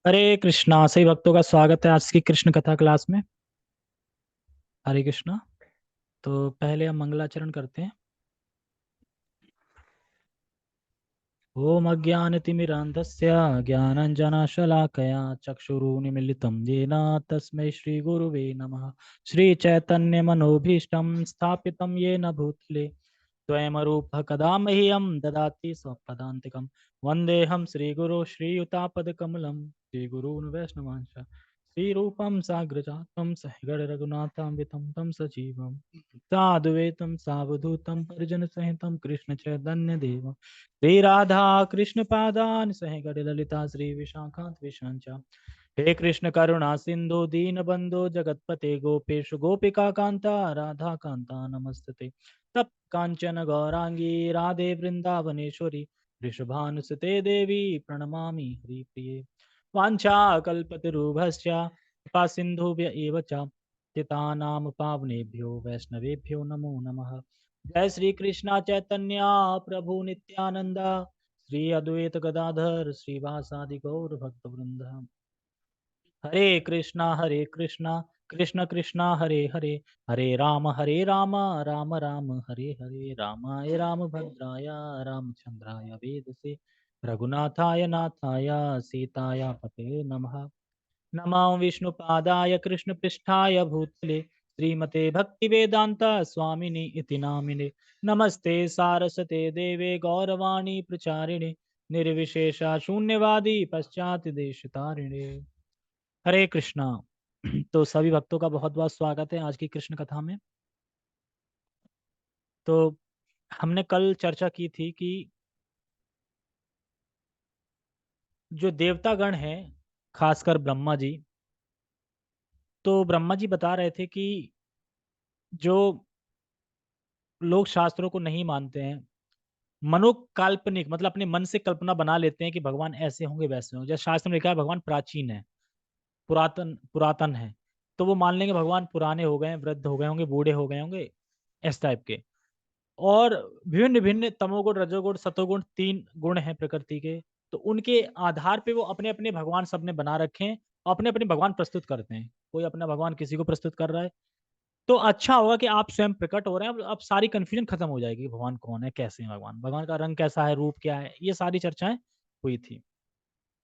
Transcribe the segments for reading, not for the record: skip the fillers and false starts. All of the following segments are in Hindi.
हरे कृष्णा। सही भक्तों का स्वागत है आज की कृष्ण कथा क्लास में। हरे कृष्णा। तो पहले हम मंगलाचरण करते हैं। ओम अज्ञानतिमिरान्धस्य ज्ञानञ्जनशलाकया चक्षुरुन्मीलितं येन तस्मै श्रीगुरुवे नमः। श्रीचैतन्यमनोभीष्टं स्थापितं येन भूतले स्वयं रूपः कदा मह्यं ददाति स्वपदान्तिकं। वन्देऽहं श्रीगुरो श्रीयुतापदकमलं श्रीगुरून् वैष्णवांश्च श्रीरूपं साग्रजातं सहगणरघुनाथान्वितं तं सजीवं साद्वैतं सावधूतं परिजनसहितं कृष्णचैतन्यदेवं श्री राधा कृष्ण पादान सह गण ललिता श्री विशाखांत विशांचा। हे कृष्ण करुणा सिंधु दीन बंधु जगतपते गोपेश गोपिका कांता राधा कांता नमस्तते। तप कांचन गौरांगी राधे वृंदावनेश्वरी वृषभानुसुते देवी प्रणमामि हरिप्रिये। वाञ्छा कल्पतरुभ्यश्च कृपा सिन्धुभ्य एव च पतितानां पावनेभ्यो वैष्णवेभ्यो नमो नमः। जय श्री कृष्णा चैतन्य प्रभु नित्यानंद श्री अद्वैत गदाधर श्रीवासादि गौर भक्त वृंद। हरे कृष्णा कृष्ण कृष्णा हरे हरे हरे राम राम राम हरे हरे रामाय रामभद्राय रामचंद्राय वेदसे रघुनाथाय नाथाय सीताय पते नमः। नमो विष्णुपादाय कृष्णपृष्ठाय भूतले श्रीमते भक्तिवेदांत स्वामिनि इति नामिने। नमस्ते सारस्वते देवे गौरवाणी प्रचारिणे निर्विशेषा शून्यवादी पश्चात देशतारिणे। हरे कृष्णा। तो सभी भक्तों का बहुत बहुत स्वागत है आज की कृष्ण कथा में। तो हमने कल चर्चा की थी कि जो देवतागण हैं, खासकर ब्रह्मा जी, तो ब्रह्मा जी बता रहे थे कि जो लोग शास्त्रों को नहीं मानते हैं, मनोकाल्पनिक मतलब अपने मन से कल्पना बना लेते हैं कि भगवान ऐसे होंगे वैसे होंगे। जैसे शास्त्र में लिखा है भगवान प्राचीन है, पुरातन पुरातन है, तो वो मान लेंगे भगवान पुराने हो गए हैं, वृद्ध हो गए होंगे, बूढ़े हो गए होंगे, इस टाइप के। और विभिन्न विभिन्न तमोगुण रजोगुण सतोगुण तीन गुण हैं प्रकृति के। तो उनके आधार पे वो अपने अपने भगवान सबने बना रखे हैं, अपने अपने भगवान प्रस्तुत करते हैं। कोई अपना भगवान किसी को प्रस्तुत कर रहा है, तो अच्छा होगा कि आप स्वयं प्रकट हो रहे हैं। अब सारी कंफ्यूजन खत्म हो जाएगी, भगवान कौन है, कैसे है भगवान, भगवान का रंग कैसा है, रूप क्या है, ये सारी चर्चाएं हुई थी।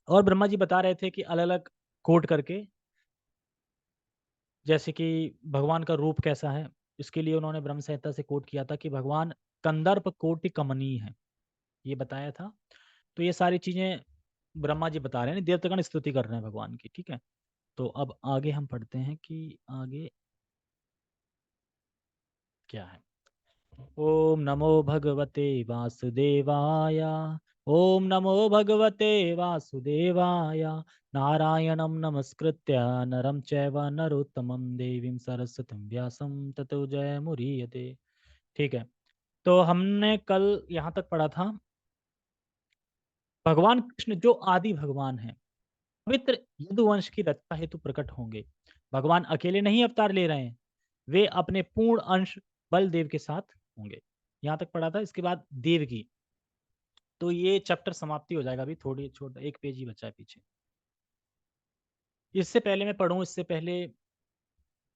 और ब्रह्मा जी बता रहे थे कि अलग अलग कोट करके, जैसे कि भगवान का रूप कैसा है, इसके लिए उन्होंने ब्रह्म संहिता से कोट किया था कि भगवान कंदर्प कोटि कमनीय है, ये बताया था। तो ये सारी चीजें ब्रह्मा जी बता रहे हैं, देवतागण स्तुति कर रहे हैं भगवान की। ठीक है, तो अब आगे हम पढ़ते हैं कि आगे क्या है। ओम नमो भगवते वासुदेवाय। ओम नमो भगवते वासुदेवाय। नारायणं नमस्कृत्य नरं चैव नरोत्तमं देवीं सरस्वतीं व्यासं ततो जयमुदीरये। ठीक है, तो हमने कल यहाँ तक पढ़ा था, भगवान कृष्ण जो आदि भगवान हैं, पवित्र यदुवंश की रक्षा हेतु प्रकट होंगे। भगवान अकेले नहीं अवतार ले रहे हैं, वे अपने पूर्ण अंश बलदेव के साथ होंगे। यहाँ तक पढ़ा था। इसके बाद देव की, तो ये चैप्टर समाप्ति हो जाएगा। अभी थोड़ी छोटा एक पेज ही बचा है पीछे। इससे पहले मैं पढ़ूं, इससे पहले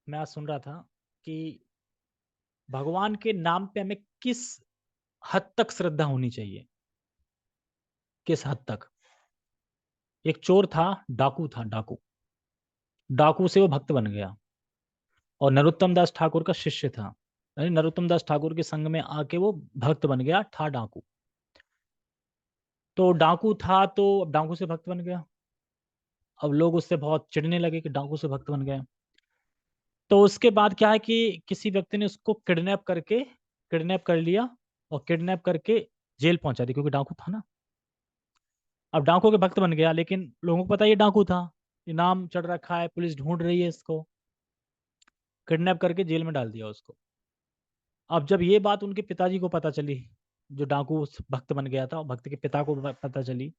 मैं आज सुन रहा था कि भगवान के नाम पे हमें किस हद तक श्रद्धा होनी चाहिए, किस हद तक। एक चोर था, डाकू था, डाकू डाकू से वो भक्त बन गया, और नरोत्तम दास ठाकुर का शिष्य था। यानी नरोत्तम दास ठाकुर के संग में आके वो भक्त बन गया, था डाकू। तो डाकू था, तो अब डाकू से भक्त बन गया। अब लोग उससे बहुत चिढ़ने लगे कि डाकू से भक्त बन गए। तो उसके बाद क्या है कि किसी व्यक्ति ने उसको किडनैप कर लिया, और किडनैप करके जेल पहुंचा दिया, क्योंकि डाकू था ना। अब डाकू के भक्त बन गया, लेकिन लोगों को पता ये डाकू था, ये नाम चढ़ रखा है, पुलिस ढूंढ रही है इसको। किडनैप करके जेल में डाल दिया उसको। अब जब ये बात उनके पिताजी को पता चली, जो डाकू उस भक्त बन गया था, और भक्त के पिता को पता चली,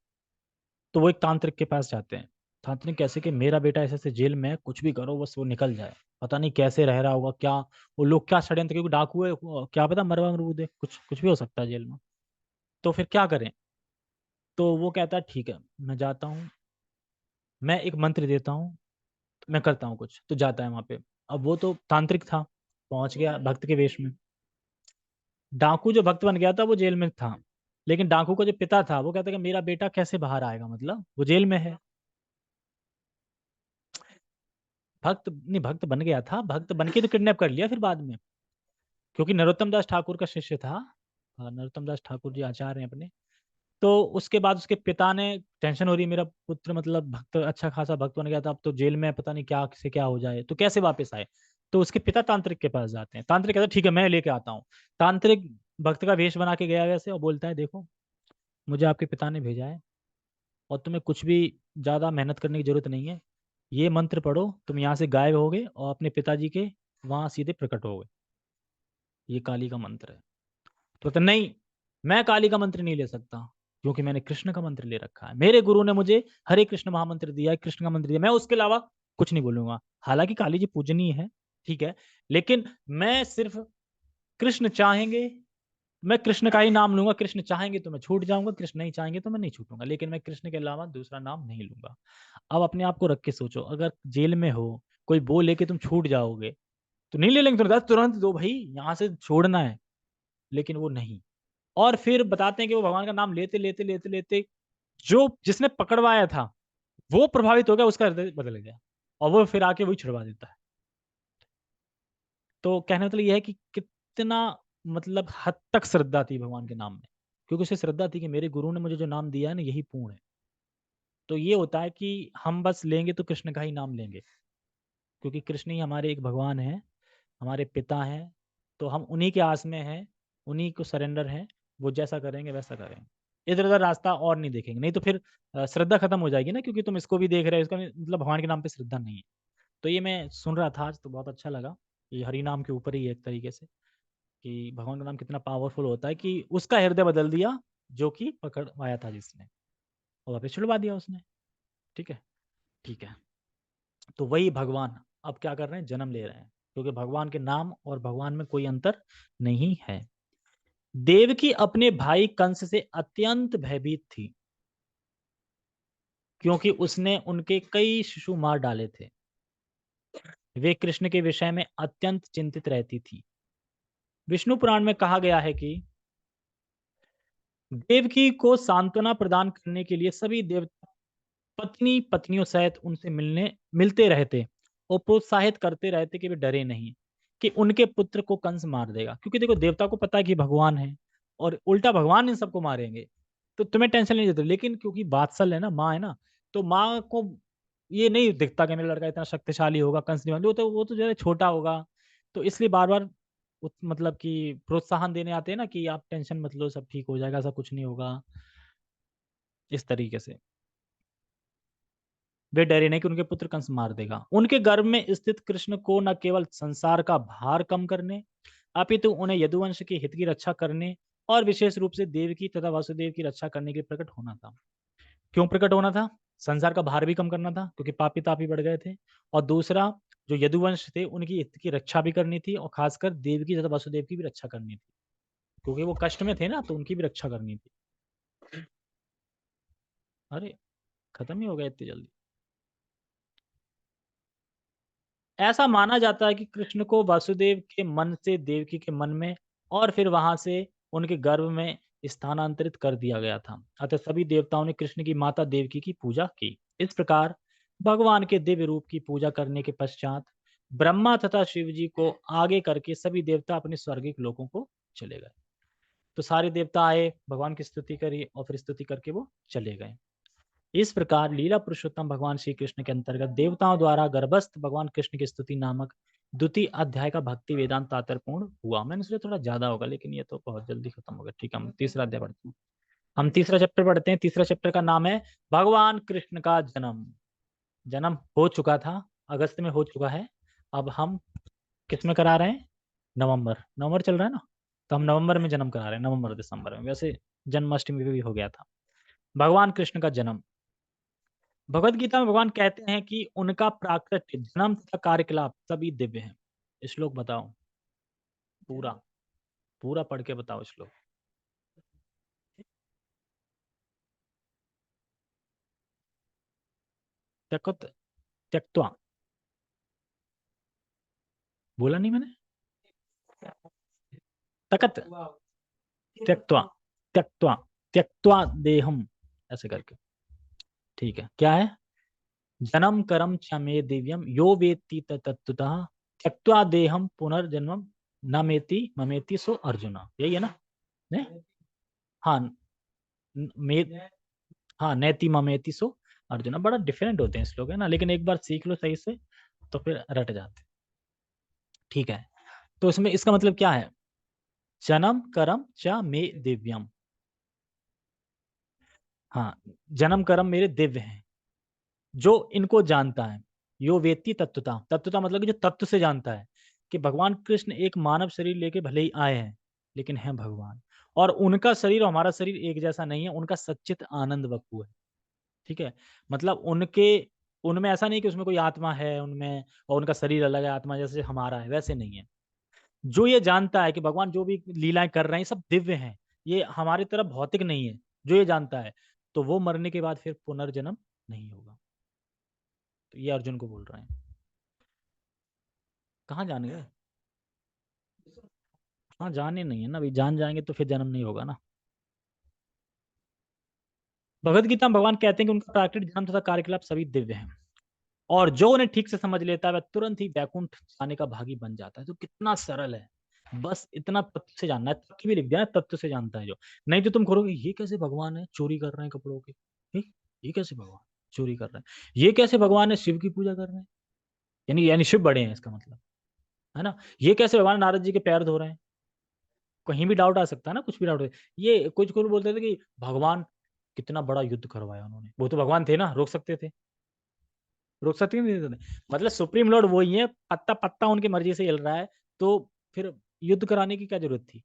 तो वो एक तांत्रिक के पास जाते हैं। तांत्रिक कैसे कि मेरा बेटा ऐसे ऐसे जेल में है, कुछ भी करो बस वो निकल जाए। पता नहीं कैसे रह रहा होगा, क्या वो लोग क्या षड्यंत्र, क्योंकि डाकू है, क्या पता मरवा मरूद है, कुछ कुछ भी हो सकता है जेल में। तो फिर क्या करें। तो वो कहता है ठीक है मैं जाता हूँ, मैं एक मंत्र देता हूँ, मैं करता हूँ कुछ, तो जाता है वहाँ पे। अब वो तो तांत्रिक था, पहुँच गया भक्त के वेश में। डाकू जो भक्त बन गया था वो जेल में था, लेकिन डाकू का जो पिता था वो कहता कि मेरा बेटा कैसे बाहर आएगा, मतलब वो जेल में है। भक्त नहीं, भक्त बन गया था, भक्त बन के तो किडनैप कर लिया फिर बाद में, क्योंकि नरोत्तम दास ठाकुर का शिष्य था। नरोत्तम दास ठाकुर जी आचार्य हैं अपने। तो उसके बाद उसके पिता ने, टेंशन हो रही मेरा पुत्र मतलब भक्त, अच्छा खासा भक्त बन गया था, अब तो जेल में है, पता नहीं क्या से क्या हो जाए, तो कैसे वापस आए। तो उसके पिता तांत्रिक के पास जाते हैं, तांत्रिक कहता है ठीक है मैं लेके आता हूँ। तांत्रिक भक्त का वेश बना के गया वैसे, और बोलता है देखो मुझे आपके पिता ने भेजा है, और तुम्हें कुछ भी ज़्यादा मेहनत करने की जरूरत नहीं है। ये मंत्र पढ़ो, तुम यहाँ से गायब होगे और अपने पिताजी के वहाँ सीधे प्रकट होगे। ये काली का मंत्र है। तो कहता नहीं, मैं काली का मंत्र नहीं ले सकता, क्योंकि मैंने कृष्ण का मंत्र ले रखा है। मेरे गुरु ने मुझे हरे कृष्ण महामंत्र दिया है, कृष्ण का मंत्र दिया, मैं उसके अलावा कुछ नहीं बोलूंगा। हालांकि काली जी पूजनीय है, ठीक है, लेकिन मैं सिर्फ कृष्ण चाहेंगे, मैं कृष्ण का ही नाम लूंगा। कृष्ण चाहेंगे तो मैं छूट जाऊंगा, कृष्ण नहीं चाहेंगे तो मैं नहीं छूटूंगा, लेकिन मैं कृष्ण के अलावा दूसरा नाम नहीं लूंगा। अब अपने आप को रख के सोचो, अगर जेल में हो, कोई बोले कि तुम छूट जाओगे, तो नहीं ले लेंगे तुरंत, तुरंत दो भाई, यहाँ से छोड़ना है। लेकिन वो नहीं। और फिर बताते हैं कि वो भगवान का नाम लेते लेते लेते लेते, जो जिसने पकड़वाया था वो प्रभावित हो गया, उसका हृदय बदल गया, और वो फिर आके वही छुड़वा देता है। तो कहने का मतलब यह है कि कितना, मतलब हद तक श्रद्धा थी भगवान के नाम में, क्योंकि उसे श्रद्धा थी कि मेरे गुरु ने मुझे जो नाम दिया है ना यही पूर्ण है। तो ये होता है कि हम बस लेंगे तो कृष्ण का ही नाम लेंगे, क्योंकि कृष्ण ही हमारे एक भगवान हैं, हमारे पिता हैं। तो हम उन्हीं के आस में हैं, उन्हीं को सरेंडर हैं, वो जैसा करेंगे वैसा करेंगे। इधर उधर रास्ता और नहीं देखेंगे, नहीं तो फिर श्रद्धा खत्म हो जाएगी ना, क्योंकि तुम इसको भी देख रहे हो, इसका मतलब भगवान के नाम पे श्रद्धा नहीं है। तो ये मैं सुन रहा था आज, तो बहुत अच्छा लगा। ये हरि नाम के ऊपर ही है एक तरीके से, कि भगवान का नाम कितना पावरफुल होता है, कि उसका हृदय बदल दिया जो कि पकड़वाया था जिसने, और वापस छुड़वा दिया उसने। ठीक है, ठीक है। तो वही भगवान अब क्या कर रहे हैं, जन्म ले रहे हैं, क्योंकि भगवान के नाम और भगवान में कोई अंतर नहीं है। देवकी अपने भाई कंस से अत्यंत भयभीत थी, क्योंकि उसने उनके कई शिशु मार डाले थे। वे कृष्ण के विषय में अत्यंत चिंतित रहती थी। विष्णु पुराण में कहा गया है कि देवकी को सांत्वना प्रदान करने के लिए सभी देवता पत्नी पत्नियों सहित उनसे मिलते रहते, और प्रोत्साहित करते रहते कि वे डरे नहीं, कि उनके पुत्र को कंस मार देगा, क्योंकि देखो देवता को पता है कि भगवान है, और उल्टा भगवान इन सबको मारेंगे, तो तुम्हें टेंशन नहीं देते। लेकिन क्योंकि बात्सल है ना, माँ है ना, तो माँ को ये नहीं दिखता कि मेरा लड़का इतना शक्तिशाली होगा, कंस नहीं मार, वो तो जो है छोटा होगा। तो इसलिए बार बार मतलब कि प्रोत्साहन देने आते हैं ना, कि आप टेंशन मत लो, सब ठीक हो जाएगा, ऐसा कुछ नहीं होगा, इस तरीके से। वे डरे नहीं कि उनके पुत्र कंस मार देगा। उनके गर्भ में स्थित कृष्ण को न केवल संसार का भार कम करने, अपितु उन्हें यदुवंश के हित की रक्षा करने, और विशेष रूप से देवकी तथा वासुदेव की रक्षा करने के लिए प्रकट होना था। क्यों प्रकट होना था? संसार का भार भी कम करना था, क्योंकि पापी तापी बढ़ गए थे। और दूसरा, जो यदुवंश थे उनकी हित की रक्षा भी करनी थी, और खासकर देवकी तथा वासुदेव की भी रक्षा करनी थी, क्योंकि वो कष्ट में थे ना, तो उनकी भी रक्षा करनी थी। अरे, खत्म ही हो गया इतनी जल्दी। ऐसा माना जाता है कि कृष्ण को वासुदेव के मन से देवकी के मन में, और फिर वहां से उनके गर्भ में स्थानांतरित कर दिया गया था। अतः सभी देवताओं ने कृष्ण की माता देवकी की पूजा की। इस प्रकार भगवान के दिव्य रूप की पूजा करने के पश्चात ब्रह्मा तथा शिव जी को आगे करके सभी देवता अपने स्वर्गिक लोकों को चले गए। तो सारे देवता आए, भगवान की स्तुति करी, और फिर स्तुति करके वो चले गए। इस प्रकार लीला पुरुषोत्तम भगवान श्री कृष्ण के अंतर्गत देवताओं द्वारा गर्भस्थ भगवान कृष्ण की स्तुति नामक द्वितीय अध्याय का भक्ति वेदांत तात्पर्य हुआ। मैंने सोचा थोड़ा ज्यादा होगा, लेकिन ये तो बहुत जल्दी खत्म हो गया। ठीक है, हम तीसरा अध्याय पढ़ते हैं। हम तीसरा चैप्टर पढ़ते हैं। तीसरा चैप्टर का नाम है भगवान कृष्ण का जन्म। जन्म हो चुका था, अगस्त में हो चुका है। अब हम किस में करा रहे हैं? नवंबर, नवंबर चल रहा है ना, तो हम नवंबर में जन्म करा रहे हैं, नवंबर दिसंबर में। वैसे जन्माष्टमी पे भी हो गया था। भगवान कृष्ण का जन्म। भगवत गीता में भगवान कहते हैं कि उनका प्राकृत जन्म तथा कार्यकलाप सभी दिव्य हैं। श्लोक बताओ, पूरा, पूरा पढ़ के बताओ श्लोक। त्यकत त्यक्त्वा, बोला नहीं मैंने? तकत, त्यक्त्वा, त्यक्त्वा, त्यक्त्वा देहम, ऐसे करके। ठीक है, क्या है? जन्म कर्म च मे दिव्यम यो वेत्ति तत्ततः त्यक्त्वा देहम पुनर्जन्मम न ममेति सो अर्जुन, यही है ना? ने? हाँ, मे, हाँ, नेति ममेति सो अर्जुन। बड़ा डिफरेंट होते हैं श्लोक, है ना, लेकिन एक बार सीख लो सही से तो फिर रट जाते। ठीक है, तो इसमें इसका मतलब क्या है? जन्म कर्म च मे दिव्यम। हाँ, जन्म कर्म मेरे दिव्य हैं, जो इनको जानता है। यो वेत्ति तत्वता, तत्वता मतलब कि जो तत्व से जानता है कि भगवान कृष्ण एक मानव शरीर लेके भले ही आए हैं, लेकिन हैं भगवान। और उनका शरीर और हमारा शरीर एक जैसा नहीं है, उनका सच्चित आनंद वपु है। ठीक है, मतलब उनके, उनमें ऐसा नहीं कि उसमें कोई आत्मा है उनमें और उनका शरीर अलग है, आत्मा जैसे हमारा है, वैसे नहीं है। जो ये जानता है कि भगवान जो भी लीलाएं कर रहे हैं सब दिव्य हैं, ये हमारी तरह भौतिक नहीं है, जो ये जानता है, तो वो मरने के बाद फिर पुनर्जन्म नहीं होगा। तो ये अर्जुन को बोल रहे हैं। कहाँ जाने गए? हाँ, जाने नहीं है ना, अभी जान जाएंगे तो फिर जन्म नहीं होगा ना। भगवत गीता में भगवान कहते हैं कि उनका प्राकृतिक जन्म तथा कार्यकलाप सभी दिव्य हैं, और जो उन्हें ठीक से समझ लेता है वह तुरंत ही वैकुंठ जाने का भागी बन जाता है। तो कितना सरल है, बस इतना तत्व से जानना है। तत्व भी लिख दिया है, तत्व से जानता है जो। नहीं तो तुम करोगे ये कैसे भगवान है चोरी कर रहे हैं कपड़ों के, ये कैसे भगवान चोरी कर रहे हैं, ये कैसे भगवान है शिव की पूजा कर रहे हैं, यानी शिव बड़े हैं इसका मतलब, है ना? ये कैसे भगवान नारद जी के पैर धो रहे हैं? कहीं भी डाउट आ सकता है ना, कुछ भी डाउट। ये कुछ कुछ बोलते थे कि भगवान, कितना बड़ा युद्ध करवाया उन्होंने, वो तो भगवान थे ना, रोक सकते थे, रोक सकते नहीं थे। मतलब सुप्रीम लॉर्ड वही है, पत्ता पत्ता उनकी मर्जी से हिल रहा है, तो फिर युद्ध कराने की क्या जरूरत थी?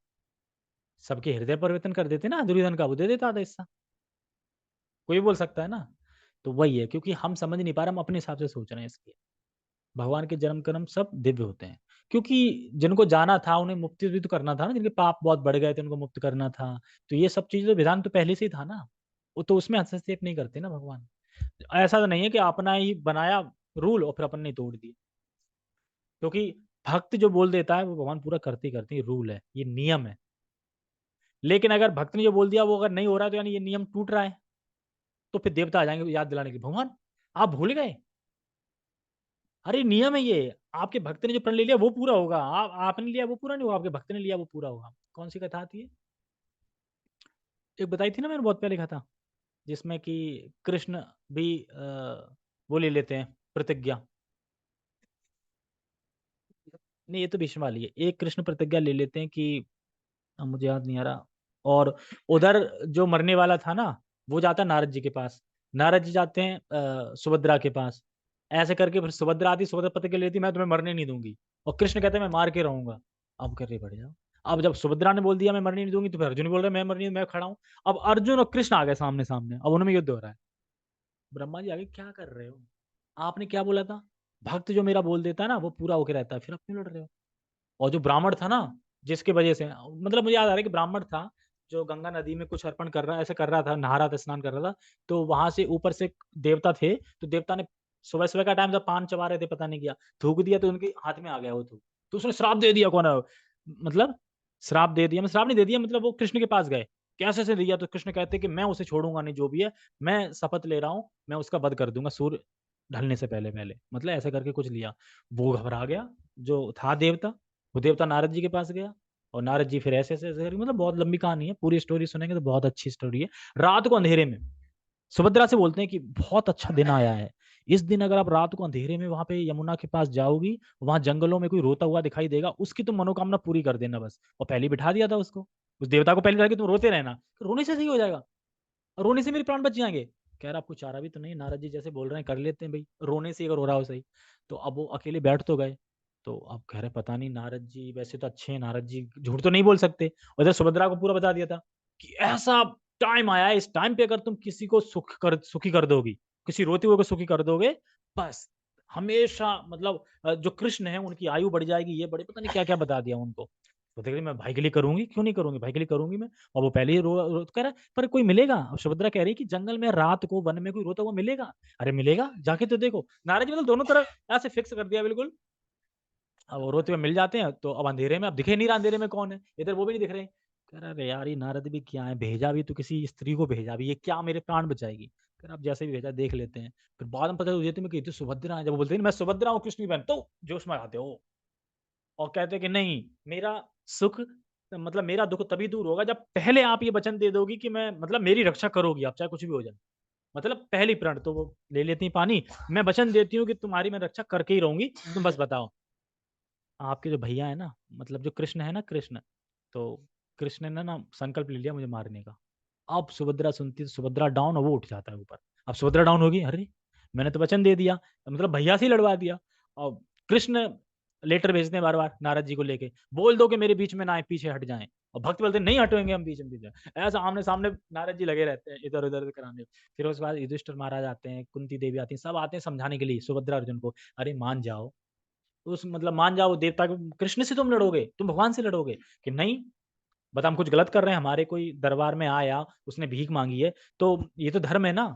सबके हृदय परिवर्तन कर देते ना, दुर्योधन का वो दे देता था हिस्सा। कोई बोल सकता है ना। तो वही है, क्योंकि हम समझ नहीं पा रहे, हम अपने हिसाब से सोच रहे हैं इसके। भगवान के जन्म कर्म सब दिव्य होते हैं, क्योंकि जिनको जाना था उन्हें मुक्ति भी तो करना था ना, जिनके पाप बहुत बढ़ गए थे उनको मुक्त करना था। तो ये सब चीजें तो विधान तो पहले से ही था ना, वो तो उसमें हस्तक्षेप नहीं करते ना भगवान। ऐसा तो नहीं है कि अपना ही बनाया रूल और फिर अपन ने तोड़ दिया। क्योंकि भक्त जो बोल देता है वो भगवान पूरा करते ही करते हैं, रूल है, ये नियम है। लेकिन अगर भक्त ने जो बोल दिया वो अगर नहीं हो रहा है, तो यानी ये नियम टूट रहा है, तो फिर देवता आ जाएंगे याद दिलाने के लिए, भगवान आप भूल गए, अरे नियम है ये, आपके भक्त ने जो प्रण ले लिया वो पूरा होगा, आप आपने लिया वो पूरा नहीं होगा, आपके भक्त ने लिया वो पूरा होगा। कौन सी कथा आती है? एक बताई थी ना मैंने बहुत पहले कथा, जिसमें कि कृष्ण भी वो ले लेते हैं प्रतिज्ञा। नहीं, ये तो भीष्म वाली है। एक कृष्ण प्रतिज्ञा ले लेते हैं कि, अब मुझे याद नहीं आ रहा। और उधर जो मरने वाला था ना, वो जाता है नारद जी के पास, नारद जी जाते हैं सुभद्रा के पास। ऐसे करके फिर सुभद्रा आती, सुभद्रा प्रतिज्ञा लेती, मैं तुम्हें मरने नहीं दूंगी, और कृष्ण कहते हैं मैं मार के रहूंगा। अब कर रहे बढ़ जाओ। अब जब सुभद्रा ने बोल दिया मैं मरने नहीं दूंगी, तो फिर अर्जुन बोल रहे मैं मरने, मैं खड़ा हूँ। अब अर्जुन और कृष्ण आ गए सामने सामने, अब उनमें युद्ध हो रहा है। ब्रह्मा जी आगे, क्या कर रहे हो? आपने क्या बोला था? भक्त जो मेरा बोल देता है ना वो पूरा होके रहता है, फिर आप क्यों लड़ रहे हो? और जो ब्राह्मण था ना, जिसकी वजह से, मतलब मुझे याद आ रहा है कि ब्राह्मण था जो गंगा नदी में कुछ अर्पण कर रहा, ऐसे कर रहा था, नहा रहा था, स्नान कर रहा था। तो वहां से ऊपर से देवता थे, तो देवता ने सुबह सुबह का टाइम था, पान चबा रहे थे, पता नहीं क्या थूक दिया, तो उनके हाथ में आ गया वो थूक। तो उसने श्राप दे दिया, कौन है मतलब, श्राप दे दिया, मैं श्राप नहीं दे दिया, मतलब वो कृष्ण के पास गए, कैसे से दिया, तो कृष्ण कहते कि मैं उसे छोड़ूंगा नहीं, जो भी है, मैं शपथ ले रहा हूँ, मैं उसका वध कर दूंगा सूर्य ढलने से पहले पहले, मतलब ऐसा करके कुछ लिया। वो घबरा गया, जो था देवता, वो देवता नारद जी के पास गया, और नारद जी फिर ऐसे ऐसे ऐसे करके, मतलब बहुत लंबी कहानी है, पूरी स्टोरी सुनेंगे तो बहुत अच्छी स्टोरी है। रात को अंधेरे में सुभद्रा से बोलते हैं कि बहुत अच्छा दिन आया है, इस दिन अगर आप रात को अंधेरे में वहां पे यमुना के पास जाओगी, वहां जंगलों में कोई रोता हुआ दिखाई देगा, उसकी तुम मनोकामना पूरी कर देना बस। और पहले ही बिठा दिया था उसको, उस देवता को पहले था कि तुम रोते रहना, रोने से सही हो जाएगा, और रोने से मेरे प्राण बच जाएंगे। कह रहा आपको चारा भी तो नहीं, नारद जी जैसे बोल रहे हैं कर लेते हैं भाई, रोने से अगर हो रहा हो सही। तो अब वो अकेले बैठ तो गए, तो अब कह रहे पता नहीं, नारद जी वैसे तो अच्छे हैं, नारद जी झूठ तो नहीं बोल सकते। और इधर सुभद्रा को पूरा बता दिया था कि ऐसा टाइम आया है, इस टाइम पे अगर तुम किसी को सुखी कर दोगी, किसी रोते हुए को सुखी कर दोगे, बस हमेशा, मतलब जो कृष्ण है उनकी आयु बढ़ जाएगी, ये बड़े पता नहीं क्या क्या बता दिया उनको। वो देख रही मैं भाई के लिए करूंगी, क्यों नहीं करूंगी, भाई के लिए करूंगी मैं। और वो पहले ही रो कर रहा है, पर कोई मिलेगा। अब सुभद्रा कह रही है कि जंगल में रात को वन में कोई रोता हुआ मिलेगा। अरे मिलेगा, जाके तो देखो। नाराज मतलब दोनों तरफ ऐसे फिक्स कर दिया बिल्कुल। अब वो रोते हुए मिल जाते हैं, तो अब अंधेरे में अब दिखे नहीं रहा अंधेरे में कौन है, इधर वो भी नहीं दिख रहे। कह रहा अरे यार ये नारद भी क्या है, भेजा भी तो किसी स्त्री को भेजा भी, ये क्या मेरे प्राण बचाएगी। कह रहा अब जैसे भी भेजा देख लेते हैं। फिर बाद में पता चलता तुम्हें कि सुभद्रा है। जब वो बोलते हैं मैं सुभद्रा हूँ कृष्ण की बहन, तो जोश में आते हो और कहते हैं कि नहीं, मेरा सुख मतलब मेरा दुख तभी दूर होगा जब पहले आप ये वचन दे दोगी कि मैं मतलब मेरी रक्षा करोगी, आप चाहे कुछ भी हो जाए। मतलब पहली प्रण तो वो ले लेती है पानी। मैं वचन देती हूँ कि तुम्हारी मैं रक्षा करके ही रहूंगी, तुम बस बताओ। आपके जो भैया है ना, मतलब जो कृष्ण है ना, कृष्ण, तो कृष्ण ने ना संकल्प ले लिया मुझे मारने का। अब सुभद्रा सुनती है तो सुभद्रा डाउन और वो उठ जाता है ऊपर। अब सुभद्रा डाउन होगी, अरे मैंने तो वचन दे दिया, मतलब भैया से ही लड़वा दिया। और कृष्ण लेटर भेजते हैं बार बार नारद जी को लेके, बोल दो कि मेरे बीच में ना आए, पीछे हट जाएं। और भक्त बोलते हैं नहीं हटेंगे हम बीच में, पीछे ऐसा आमने सामने नारद जी लगे रहते हैं इधर उधर कराने। फिर उसके बाद युधिष्ठिर महाराज आते हैं, कुंती देवी आती है, सब आते हैं समझाने के लिए सुभद्रा अर्जुन को, अरे मान जाओ। उस मतलब मान जाओ देवता कृष्ण से तुम लड़ोगे, तुम भगवान से लड़ोगे कि नहीं, बता हम कुछ गलत कर रहे हैं, हमारे कोई दरबार में आया, उसने भीख मांगी है, तो ये तो धर्म है ना,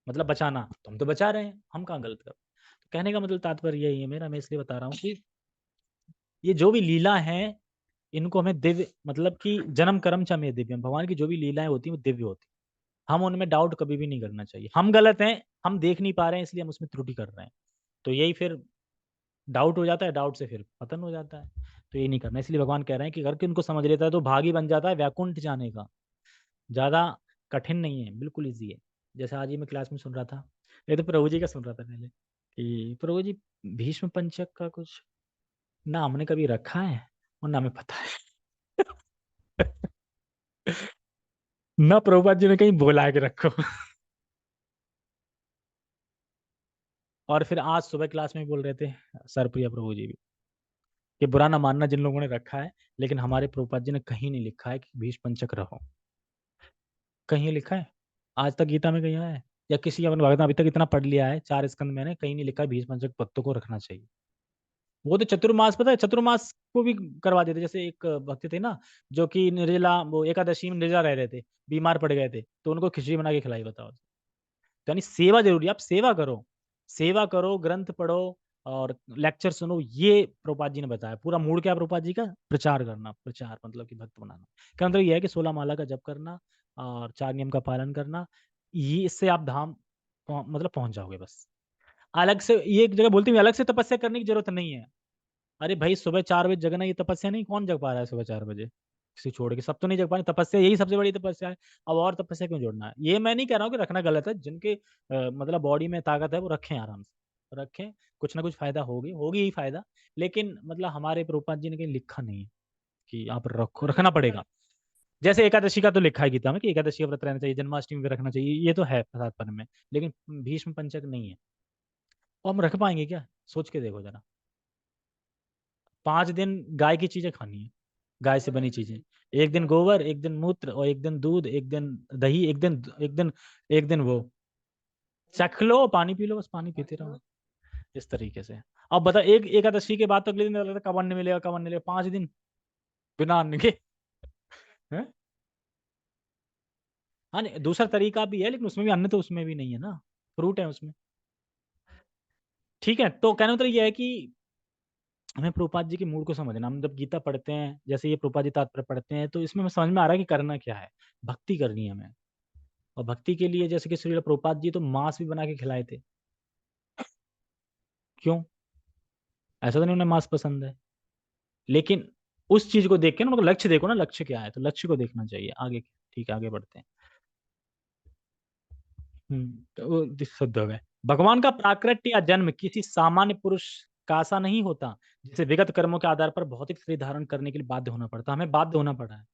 मतलब बचाना, तो हम तो बचा रहे हैं, हम कहाँ गलत कर। तो कहने का मतलब तात्पर्य यही है मेरा, मैं इसलिए बता रहा हूँ कि ये जो भी लीला है, इनको हमें दिव्य, मतलब कि जन्म कर्म च में दिव्य, भगवान की जो भी लीलाएं होती हैं वो दिव्य होती हैं। हम उनमें डाउट कभी भी नहीं करना चाहिए। हम गलत हैं, हम देख नहीं पा रहे हैं इसलिए हम उसमें त्रुटि कर रहे हैं, तो यही फिर डाउट हो जाता है, डाउट से फिर पतन हो जाता है। तो ये नहीं करना, इसलिए भगवान कह रहे हैं कि अगर कि उनको समझ लेता है तो भागी बन जाता है वैकुंठ जाने का। ज़्यादा कठिन नहीं है, बिल्कुल ईजी है। जैसे आज ही मैं क्लास में सुन रहा था, ये तो प्रभु जी का सुन रहा था पहले, कि प्रभु जी भीष्म पंचक का कुछ ना हमने कभी रखा है और ना हमें पता है। ना प्रभुपाद जी ने कहीं बोला के रखो। और फिर आज सुबह क्लास में बोल रहे थे सरप्रिया प्रभु जी भी, कि बुरा ना मानना जिन लोगों ने रखा है, लेकिन हमारे प्रभुपाद जी ने कहीं नहीं लिखा है कि भीष्म पंचक रहो। कहीं लिखा है आज तक गीता में कहीं आया है, या किसी अपन भगत ने अभी तक इतना पढ़ लिया है 4 स्कंद मैंने, कहीं नहीं लिखा है भीष्म पंचक भक्तों को रखना चाहिए। वो तो चतुर्मास, पता है चतुर्मास को भी करवा देते। जैसे एक भक्त थे ना, जो कि निर्जला, वो एकादशी में निर्जला रह रहे थे, बीमार पड़ गए थे, तो उनको खिचड़ी बना के खिलाई, बताओ। तो यानी सेवा जरूरी है, आप सेवा करो, सेवा करो, ग्रंथ पढ़ो और लेक्चर सुनो, ये प्रभुपाद जी ने बताया। पूरा मूड क्या है प्रभुपाद जी का, प्रचार करना, प्रचार मतलब कि भक्त बनाना। क्या मतलब ये है कि 16 माला का जप करना और 4 नियम का पालन करना, ये इससे आप धाम मतलब पहुंच जाओगे बस। अलग से ये एक जगह बोलती हूँ, अलग से तपस्या करने की जरूरत नहीं है। अरे भाई सुबह 4 बजे जगना ये तपस्या नहीं, कौन जग पा रहा है सुबह 4 बजे, किसी छोड़ के, सब तो नहीं जग पा रहे, तपस्या यही सबसे बड़ी तपस्या है। अब और तपस्या क्यों जोड़ना है, ये मैं नहीं कह रहा हूँ कि रखना गलत है, जिनके मतलब बॉडी में ताकत है वो रखें, आराम से रखें, कुछ ना कुछ फायदा होगी, होगी ही फायदा। लेकिन मतलब हमारे प्रभुपाद जी ने कहीं लिखा नहीं है कि आप रखो, रखना पड़ेगा। जैसे एकादशी का तो लिखा है गीता में कि एकादशी का व्रत रहना चाहिए, जन्माष्टमी पे रखना चाहिए, ये तो है तात्पर्य में, लेकिन भीष्म पंचक नहीं है। और हम रख पाएंगे क्या, सोच के देखो जरा। 5 दिन गाय की चीजें खानी है, गाय से बनी चीजें, एक दिन गोबर, एक दिन मूत्र, और एक दिन दूध, एक दिन दही, एक दिन वो चख लो, पानी पी लो, बस पानी पीते रहो, इस तरीके से। अब बता, एक एकादशी के बाद तो अगले दिन लगता है कवन नहीं मिलेगा, कवन नहीं मिलेगा, 5 दिन बिना अन्न के। हैं? हाँ नहीं, दूसरा तरीका भी है, लेकिन उसमें भी अन्न तो उसमें भी नहीं है ना, फ्रूट है उसमें। ठीक है, तो कहने का मतलब ये है कि हमें प्रभुपाद जी के मूड को समझना। हम जब गीता पढ़ते हैं, जैसे ये प्रभुपाद जी तात्पर्य पढ़ते हैं, तो इसमें हमें समझ में आ रहा है कि करना क्या है, भक्ति करनी है हमें। और भक्ति के लिए जैसे कि श्रील प्रभुपाद जी तो मांस भी बना के खिलाए थे। क्यों, ऐसा तो नहीं उन्हें मांस पसंद है, लेकिन उस चीज को देख के ना, मतलब लक्ष्य देखो ना, लक्ष्य क्या है, तो लक्ष्य को देखना चाहिए आगे। ठीक है, आगे बढ़ते हैं। तो वो शुद्ध हो गए। भगवान का प्राकृत या जन्म किसी सामान्य पुरुष का सा नहीं होता, जिसे विगत कर्मों के आधार पर भौतिक शरीर धारण करने के लिए बाध्य होना पड़ता। हमें बाध्य होना पड़ा है,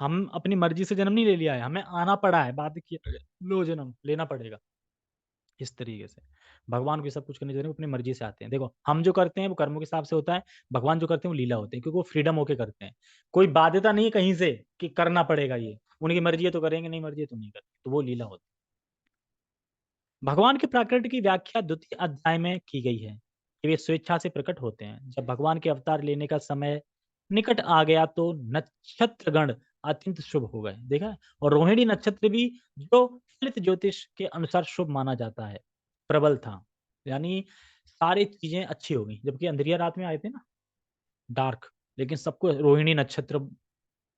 हम अपनी मर्जी से जन्म नहीं ले लिया है, हमें आना पड़ा है, बाध्य किया, लो जन्म लेना पड़ेगा। इस तरीके से भगवान को सब कुछ करने चाहिए, वो अपनी मर्जी से आते हैं। देखो हम जो करते हैं वो कर्मों के हिसाब से होता है, भगवान जो करते हैं वो लीला होते हैं, क्योंकि वो फ्रीडम होके करते हैं। कोई बाध्यता नहीं है कहीं से कि करना पड़ेगा, ये उनकी मर्जी है तो करेंगे, नहीं मर्जी है तो नहीं करेंगे, तो वो लीला होती है। भगवान के प्राकृत की व्याख्या द्वितीय अध्याय में की गई है कि वे स्वेच्छा से प्रकट होते हैं। जब भगवान के अवतार लेने का समय निकट आ गया तो नक्षत्रगण अत्यंत शुभ हो गए। देखा है? और रोहिणी नक्षत्र भी जो फलित ज्योतिष के अनुसार शुभ माना जाता है, प्रबल था। यानी सारी चीज़ें अच्छी हो गई। जबकि अंधेरिया रात में आए थे ना, डार्क, लेकिन सबको रोहिणी नक्षत्र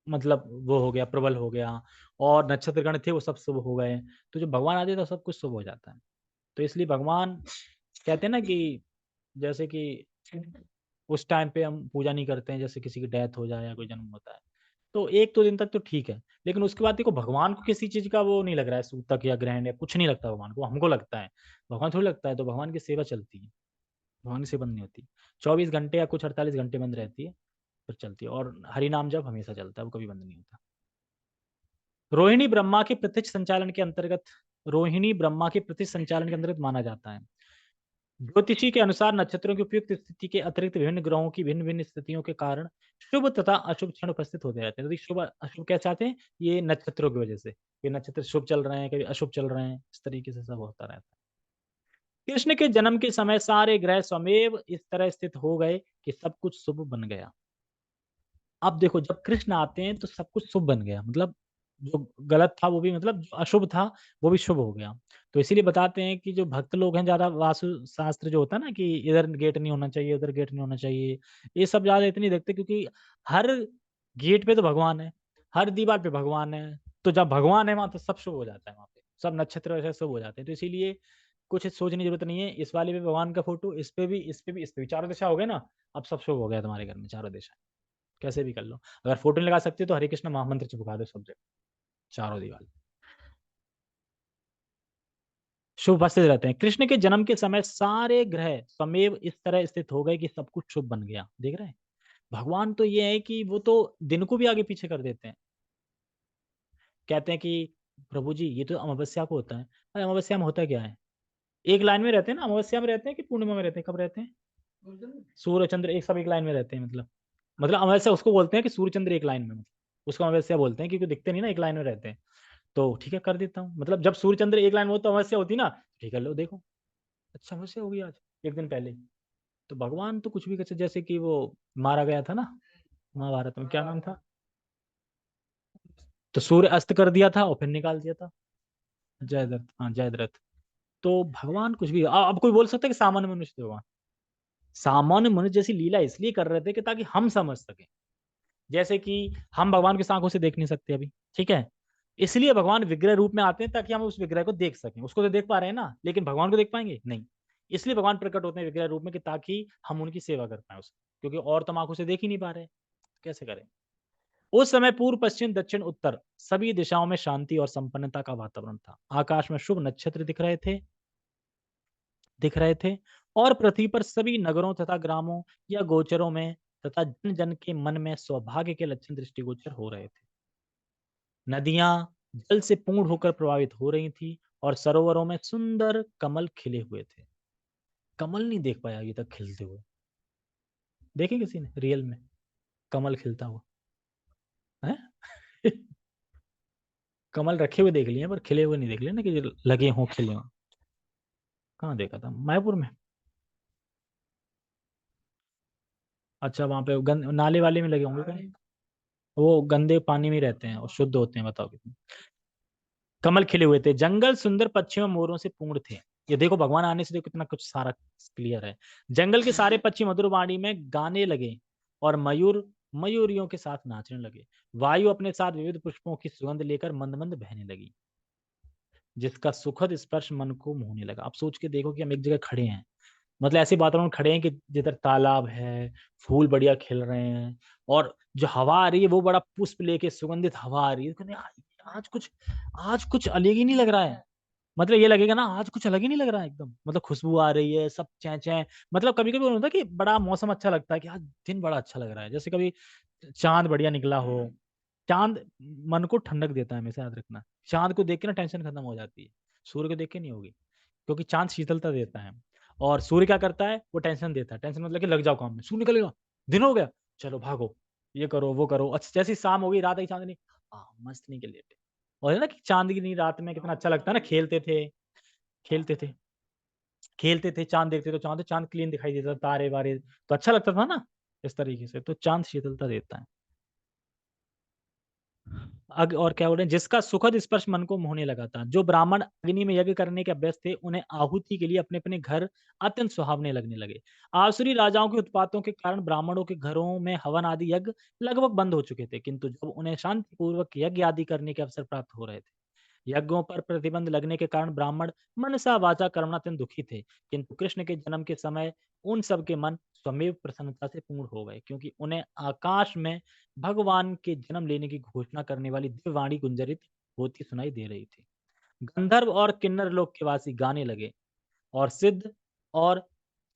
मतलब वो हो गया, प्रबल हो गया, और नक्षत्रगण थे वो सब शुभ हो गए। तो जब भगवान आते हैं तो सब कुछ शुभ हो जाता है। तो इसलिए भगवान कहते हैं ना कि जैसे कि उस टाइम पे हम पूजा नहीं करते हैं, जैसे किसी की डेथ हो जाए या कोई जन्म होता है। तो 1-2 दिन तक तो ठीक है, लेकिन उसके बाद देखो भगवान को किसी चीज़ का वो नहीं लग रहा है, सूतक या ग्रहण या कुछ नहीं लगता भगवान को, हमको लगता है। भगवान थोड़ी लगता है, तो भगवान की सेवा चलती है, भगवान की सेवा बंद नहीं होती। 24 घंटे या कुछ 48 घंटे बंद रहती है, फिर चलती है, और हरि नाम जप हमेशा चलता है, वो कभी बंद नहीं होता। रोहिणी ब्रह्मा के प्रत्यक्ष संचालन के अंतर्गत रोहिणी ब्रह्मा के प्रत्यक्ष संचालन के अंतर्गत माना जाता है। ज्योतिषी के अनुसार नक्षत्रों की उपयुक्त स्थिति के अतिरिक्त विभिन्न ग्रहों की भिन्न-भिन्न स्थितियों के कारण शुभ तथा अशुभ क्षण उपस्थित होते रहते हैं। तो शुभ अशुभ कैसे आते हैं? ये नक्षत्रों की वजह से। ये नक्षत्र शुभ चल रहे हैं, कभी अशुभ चल रहे हैं, इस तरीके से सब होता रहता है। कृष्ण के जन्म के समय सारे ग्रह स्वमेव इस तरह स्थित हो गए कि सब कुछ शुभ बन गया। अब देखो जब कृष्ण आते हैं तो सब कुछ शुभ बन गया, मतलब जो गलत था वो भी, मतलब जो अशुभ था वो भी शुभ हो गया। तो इसीलिए बताते हैं कि जो भक्त लोग हैं ज़्यादा वास्तु शास्त्र जो होता है ना कि इधर गेट नहीं होना चाहिए, उधर गेट नहीं होना चाहिए, ये सब ज़्यादा इतनी देखते क्योंकि हर गेट पे तो भगवान है, हर दीवार पे भगवान है, तो जब भगवान है वहाँ तो सब शुभ हो जाता है वहाँ पे, सब नक्षत्र वैसे शुभ हो जाते हैं। तो इसीलिए कुछ सोचने की ज़रूरत नहीं है, इस वाले पे भगवान का फ़ोटो, इस पे भी, इस पे भी, इस पे भी, चारों दिशा हो गए ना, अब सब शुभ हो गया तुम्हारे घर में चारों दिशा। कैसे भी कर लो। अगर फ़ोटो नहीं लगा सकते तो हरे कृष्ण महामंत्र चिपका दो सब जगह, चारों दीवार। शुभ उपस्थित रहते हैं। कृष्ण के जन्म के समय सारे ग्रह स्वमेव इस तरह स्थित हो गए कि सब कुछ शुभ बन गया। देख रहे हैं? भगवान तो ये है कि वो तो दिन को भी आगे-पीछे कर देते हैं। कहते हैं कि प्रभु जी ये तो अमावस्या को होता है। अरे अमावस्या में होता क्या है? एक लाइन में रहते हैं ना, अमावस्या में रहते हैं कि पूर्णिमा में रहते हैं, कब रहते हैं? सूर्य चंद्र एक सब एक लाइन में रहते हैं मतलब अमावस्या उसको बोलते हैं कि सूर्य चंद्र एक लाइन में, मतलब उसको अमावस्या बोलते हैं क्योंकि दिखते नहीं ना, एक लाइन में रहते हैं। तो ठीक है कर देता हूँ। मतलब जब सूर्य चंद्र एक लाइन में हो तो अमावस्या होती ना, ठीक है लो देखो, अच्छा अमावस्या हो गई आज, 1 दिन पहले ही। तो भगवान तो कुछ भी कर, जैसे कि वो मारा गया था ना महाभारत में, क्या नाम था? तो सूर्य अस्त कर दिया था और फिर निकाल दिया था। जयद्रथ, हाँ जयद्रथ। तो भगवान कुछ भी अब कोई बोल सकता है कि सामान्य मनुष्य थे भगवान? सामान्य मनुष्य जैसी लीला इसलिए कर रहे थे कि ताकि हम समझ सकें। जैसे कि हम भगवान की आँखों से देख नहीं सकते अभी, ठीक है? इसलिए भगवान विग्रह रूप में आते हैं ताकि हम उस विग्रह को देख सकें। उसको तो देख पा रहे हैं ना, लेकिन भगवान को देख पाएँगे? नहीं। इसलिए भगवान प्रकट होते हैं विग्रह रूप में कि ताकि हम उनकी सेवा कर पाएँ उसकी, क्योंकि और तो हम आँखों से देख ही नहीं पा रहे हैं, कैसे करें? उस समय पूर्व, पश्चिम, दक्षिण, उत्तर सभी दिशाओं में शांति और संपन्नता का वातावरण था। आकाश में शुभ नक्षत्र दिख रहे थे और पृथ्वी पर सभी नगरों तथा ग्रामों या गोचरों में तथा जन-जन के मन में सौभाग्य के लक्षण दृष्टिगोचर हो रहे थे। नदियाँ जल से पूर्ण होकर प्रवाहित हो रही थी और सरोवरों में सुंदर कमल खिले हुए थे। कमल नहीं देख पाया अभी तक खिलते हुए। देखे किसी ने रियल में कमल खिलता हुआ? हैं? कमल रखे हुए देख लिए पर खिले हुए नहीं देख लिए ना कि जो लगे हों खिले हों। कहाँ देखा था? मायापुर में? अच्छा वहाँ पे नाले वाले में लगे होंगे कहीं। वो गंदे पानी में रहते हैं और शुद्ध होते हैं, बताओ कितने। कमल खिले हुए थे, जंगल सुंदर पक्षियों मोरों से पूर्ण थे। ये देखो भगवान आने से देखो कितना कुछ सारा क्लियर है। जंगल के सारे पक्षी मधुर वाणी में गाने लगे और मयूर मयूरियों के साथ नाचने लगे। वायु अपने साथ विविध पुष्पों की सुगंध लेकर मंद मंद बहने लगी, जिसका सुखद स्पर्श मन को मोहने लगा। अब सोच के देखो कि हम एक जगह खड़े हैं, मतलब ऐसे वातावरण में खड़े हैं कि जिधर तालाब है, फूल बढ़िया खिल रहे हैं, और जो हवा आ रही है वो बड़ा पुष्प लेके सुगंधित हवा आ रही है। तो कहते हैं, यार आज कुछ अलग ही नहीं लग रहा है। मतलब ये लगेगा ना आज कुछ अलग ही नहीं लग रहा है एकदम, मतलब खुशबू आ रही है, सब चैं चैं। मतलब कभी-कभी होता है कि बड़ा मौसम अच्छा लगता है कि आज दिन बड़ा अच्छा लग रहा है। जैसे कभी चाँद बढ़िया निकला हो, चाँद मन को ठंडक देता है, हमेशा याद रखना। चाँद को देख के ना टेंशन खत्म हो जाती है, सूर्य को देख के नहीं होगी। क्योंकि चाँद शीतलता देता है और सूर्य क्या करता है, वो टेंशन देता है। टेंशन मतलब कि लग जाओ काम में, सूर्य निकलेगा, दिन हो गया, चलो भागो, ये करो, वो करो। अच्छा जैसे ही शाम हो गई, रात आई, चाँदनी, मस्त नहीं के लेटे। और है ना कि चाँदनी रात में कितना अच्छा लगता है ना, खेलते थे, खेलते थे, चाँद देखते तो चाँद क्लीन दिखाई देता था, तारे-वारे तो अच्छा लगता था ना। इस तरीके से तो चाँद शीतलता देता है। अग और क्या बोल रहे हैं, जिसका सुखद स्पर्श मन को मोहने लगा था। जो ब्राह्मण अग्नि में यज्ञ करने के अभ्यस्त थे, उन्हें आहुति के लिए अपने-अपने घर अत्यंत सुहावने लगने लगे। आसुरी राजाओं के उत्पातों के कारण ब्राह्मणों के घरों में हवन आदि यज्ञ लगभग बंद हो चुके थे, किंतु जब उन्हें शांतिपूर्वक यज्ञ आदि करने के अवसर प्राप्त हो रहे थे, यज्ञों पर प्रतिबंध लगने के कारण ब्राह्मण मनसा वाचा कर्मणा अत्यंत दुखी थे, किंतु कृष्ण के जन्म के समय उन सब के मन स्वमेव प्रसन्नता से पूर्ण हो गए, क्योंकि उन्हें आकाश में भगवान के जन्म लेने की घोषणा करने वाली दिव्यवाणी गुंजरित होती सुनाई दे रही थी। गंधर्व और किन्नर लोक के वासी गाने लगे और सिद्ध और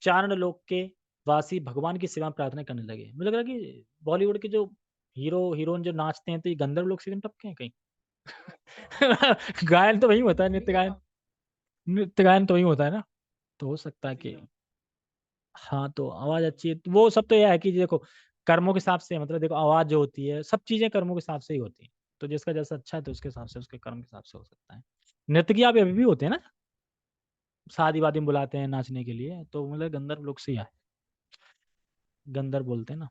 चारण लोक के वासी भगवान की सेवा प्रार्थना करने लगे। मुझे लग रहा है कि बॉलीवुड के जो हीरो हीरोइन जो नाचते हैं, तो ये गंधर्व लोक से टपके हैं कहीं। गायन तो वही होता है, नृत्य गायन तो वही होता है ना? तो हो सकता है कि हाँ, तो आवाज़ अच्छी है, तो वो सब तो ये है कि देखो, कर्मों के हिसाब से मतलब देखो आवाज़ जो होती है, सब चीज़ें कर्मों के हिसाब से ही होती हैं। तो जिसका जैसा अच्छा है तो उसके हिसाब से, उसके कर्म के हिसाब से हो सकता है। नृत्यकी अभी अभी भी होते हैं ना? शादी-वादी में बुलाते हैं नाचने के लिए, तो मतलब गंधर्व लोग से ही आए, गंधर्व बोलते हैं ना?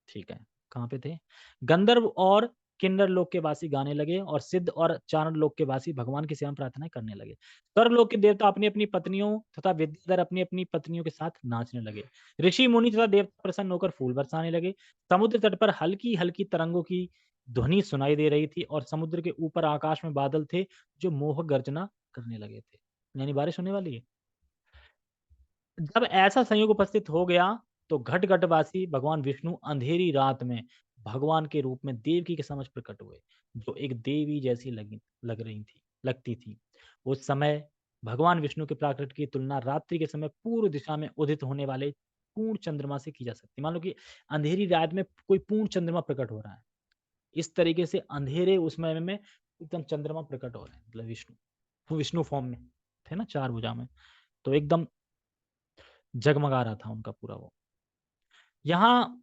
ठीक है, कहाँ पे थे? गंधर्व और किन्नर लोक के वासी गाने लगे और सिद्ध और चारण लोक के वासी भगवान की सेवा में प्रार्थना करने लगे। स्वर्गलोक के देवता अपनी-अपनी पत्नियों तथा विद्याधर अपनी-अपनी पत्नियों के साथ नाचने लगे। ऋषि-मुनि तथा देवता प्रसन्न होकर फूल बरसाने लगे। समुद्र तट पर हल्की-हल्की तरंगों की ध्वनि सुनाई दे रही थी और समुद्र के ऊपर आकाश में बादल थे, जो मोहक गर्जना करने लगे थे। यानी बारिश होने वाली है। जब ऐसा संयोग उपस्थित हो गया, तो घट-घटवासी भगवान विष्णु अंधेरी रात में भगवान के रूप में देवकी के समक्ष प्रकट हुए, जो एक देवी जैसी लगती थी। उस समय भगवान विष्णु के प्राकट्य की तुलना रात्रि के समय पूर्व दिशा में उदित होने वाले पूर्ण चंद्रमा से की जा सकती है। मान लो कि अंधेरी रात में कोई पूर्ण चंद्रमा प्रकट हो रहा है। इस तरीके से अंधेरे उस समय में एकदम चंद्रमा प्रकट हो रहे हैं, मतलब विष्णु, वो विष्णु फॉर्म में थे ना 4 भुजा में, तो एकदम जगमगा रहा था उनका पूरा वो। यहाँ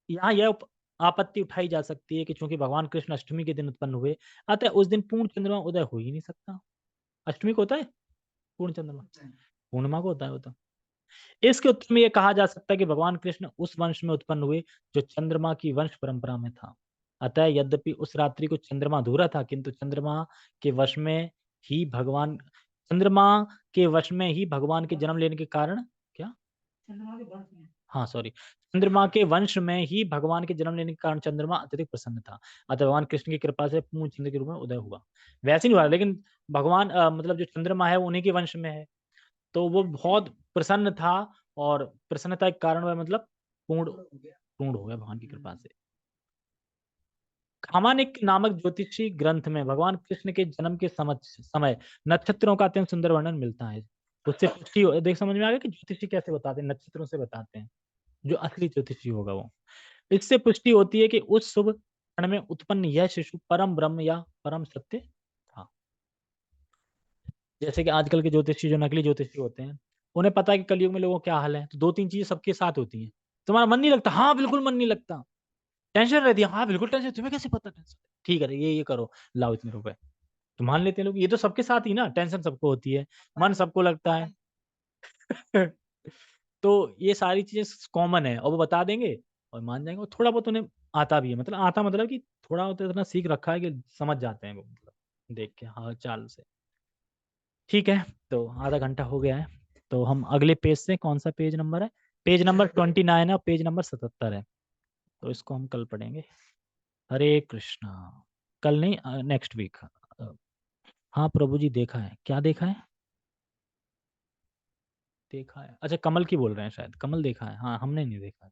यहाँ यह आपत्ति उठाई जा सकती है कि चूँकि भगवान कृष्ण अष्टमी के दिन उत्पन्न हुए, अतः उस दिन पूर्ण चंद्रमा उदय हो ही नहीं सकता। अष्टमी को होता है पूर्ण चंद्रमा? पूर्णिमा को होता है वो तो। इसके उत्तर में ये कहा जा सकता है कि भगवान कृष्ण उस वंश में उत्पन्न हुए जो चंद्रमा की वंश परंपरा में था। अतः यद्यपि उस रात्रि को चंद्रमा अधूरा था, किंतु के वश में ही भगवान चंद्रमा के वश में ही भगवान के जन्म लेने के कारण क्या? हाँ, सॉरी। चंद्रमा के वंश में ही भगवान के जन्म लेने के कारण चंद्रमा अत्यधिक प्रसन्न था। अतः भगवान कृष्ण की कृपा से पूर्ण चंद्र के रूप में उदय हुआ। वैसे नहीं हुआ, लेकिन भगवान मतलब जो चंद्रमा है वो उन्हीं के वंश में है। तो वो बहुत प्रसन्न था और प्रसन्नता के कारण वह मतलब पूर्ण पूर्ण हो गया भगवान की कृपा से। कामानिक नामक ज्योतिषी ग्रंथ में भगवान कृष्ण के जन्म के समय नक्षत्रों का अत्यंत सुंदर वर्णन मिलता है। उससे पुष्टि देख समझ में आ गया कि ज्योतिषी कैसे बताते हैं, नक्षत्रों से बताते हैं। जो असली ज्योतिषी होगा वो। इससे पुष्टि होती है कि उस शुभ क्षण में उत्पन्न यह शिशु परम ब्रह्म या परम सत्य था। जैसे कि आजकल के ज्योतिषी जो नकली ज्योतिषी होते हैं, उन्हें पता है कि कलयुग में लोगों का क्या हाल है, तो 2-3 चीज़ें सबके साथ होती हैं। तुम्हारा मन नहीं लगता? हाँ, बिल्कुल मन नहीं लगता। टेंशन रहती है? हाँ, बिल्कुल टेंशन, तुम्हें कैसे पता टेंशन? ठीक है, ये करो, लाओ इतने रुपए। तो मान लेते हैं लोग, ये तो सबके साथ ही ना, टेंशन सबको होती है, मन सबको लगता है। तो ये सारी चीज़ें कॉमन है और वो बता देंगे और मान जाएँगे और थोड़ा बहुत उन्हें आता भी है। मतलब आता मतलब कि थोड़ा बहुत इतना सीख रखा है कि समझ जाते हैं वो मतलब देख के हाल-चाल से। ठीक है, तो आधा घंटा हो गया है, तो हम अगले पेज से कौन-सा पेज नंबर है? पेज नंबर 29 है और पेज नंबर 77 है, तो इसको हम कल पढ़ेंगे। हरे कृष्णा। कल नहीं नेक्स्ट वीक। हाँ, प्रभु जी देखा है। क्या देखा है? देखा है। अच्छा कमल की बोल रहे हैं शायद, कमल देखा है। हाँ, हमने नहीं देखा।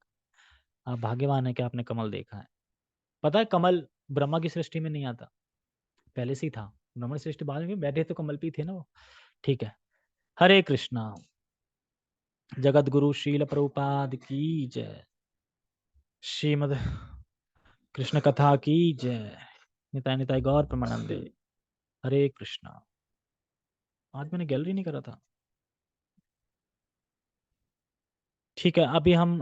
आप भाग्यवान हैं कि आपने कमल देखा है। पता है कमल ब्रह्मा की सृष्टि में नहीं आता, पहले से ही था। ब्रह्मा की सृष्टि बाद में बैठे तो कमल पे ही थे ना वो। ठीक है। हरे कृष्णा। जगतगुरु शील प्रभुपाद की जय। श्रीमद् कृष्ण कथा की जय। निताय निताय गौर परमानंदे। हरे कृष्णा। आज मैंने गैलरी नहीं करा था। ठीक है, अभी हम